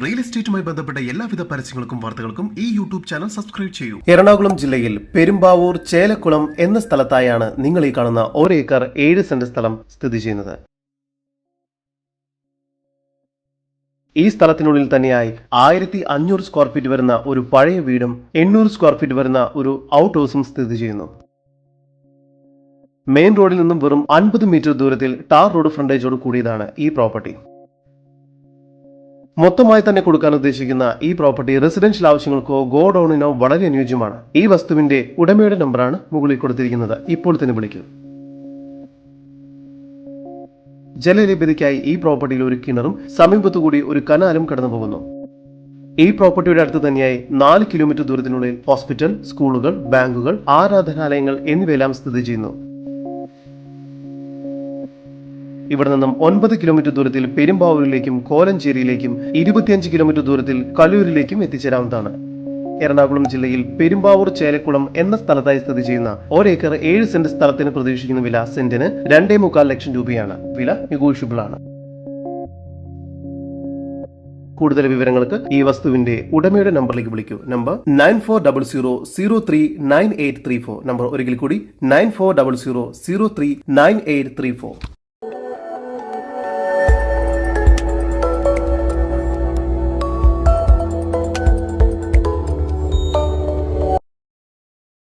Real എസ്റ്റേറ്റുമായി ബന്ധപ്പെട്ട എല്ലാവിധ പരസ്യങ്ങൾക്കും വാർത്തകൾക്കും ഈ യൂട്യൂബ് ചാനൽ സബ്സ്ക്രൈബ് ചെയ്യൂ. എറണാകുളം ജില്ലയിൽ പെരുമ്പാവൂർ ചേലക്കുളം എന്ന സ്ഥലത്തായാണ് നിങ്ങൾ ഈ കാണുന്ന 1 ഏക്കർ 7 സെന്റ് സ്ഥലം സ്ഥിതി ചെയ്യുന്നത്. ഈ സ്ഥലത്തിനുള്ളിൽ തന്നെയായി 1500 സ്ക്വയർ ഫീറ്റ് വരുന്ന ഒരു പഴയ വീടും 800 സ്ക്വയർ ഫീറ്റ് വരുന്ന ഒരു ഔട്ട് ഹൗസും സ്ഥിതി ചെയ്യുന്നു. മെയിൻ റോഡിൽ നിന്നും വെറും 50 മീറ്റർ ദൂരത്തിൽ ടാർ റോഡ് ഫ്രണ്ടേജോട് കൂടിയതാണ് ഈ പ്രോപ്പർട്ടി. മൊത്തമായി തന്നെ കൊടുക്കാൻ ഉദ്ദേശിക്കുന്ന ഈ പ്രോപ്പർട്ടി റെസിഡൻഷ്യൽ ആവശ്യങ്ങൾക്കോ ഗോഡൌണിനോ വളരെ അനുയോജ്യമാണ്. ഈ വസ്തുവിന്റെ ഉടമയുടെ നമ്പറാണ് മുകളിൽ കൊടുത്തിരിക്കുന്നത്. ഇപ്പോൾ തന്നെ വിളിക്കൂ. ജലലഭ്യതയ്ക്കായി ഈ പ്രോപ്പർട്ടിയിൽ ഒരു കിണറും സമീപത്തുകൂടി ഒരു കനാലും കടന്നു പോകുന്നു. ഈ പ്രോപ്പർട്ടിയുടെ അടുത്ത് തന്നെയായി 4 കിലോമീറ്റർ ദൂരത്തിനുള്ളിൽ ഹോസ്പിറ്റൽ, സ്കൂളുകൾ, ബാങ്കുകൾ, ആരാധനാലയങ്ങൾ എന്നിവയെല്ലാം സ്ഥിതി ചെയ്യുന്നു. ഇവിടെ നിന്നും 9 കിലോമീറ്റർ ദൂരത്തിൽ പെരുമ്പാവൂരിലേക്കും കോലഞ്ചേരിയിലേക്കും 25 കിലോമീറ്റർ ദൂരത്തിൽ കലൂരിലേക്കും എത്തിച്ചേരാവുന്നതാണ്. എറണാകുളം ജില്ലയിൽ പെരുമ്പാവൂർ ചേലക്കുളം എന്ന സ്ഥലത്തായി സ്ഥിതി ചെയ്യുന്ന 1 ഏക്കർ 7 സെന്റ് സ്ഥലത്തിന് പ്രതീക്ഷിക്കുന്ന വില സെന്റിന് 2.25 ലക്ഷം രൂപയാണ്. വില നെഗോഷ്യബിൾ ആണ്. കൂടുതൽ വിവരങ്ങൾക്ക് ഈ വസ്തുവിന്റെ ഉടമയുടെ നമ്പറിലേക്ക് വിളിക്കൂ. നമ്പർ 9400039834. നമ്പർ ഒരിക്കൽ കൂടി 9400039834.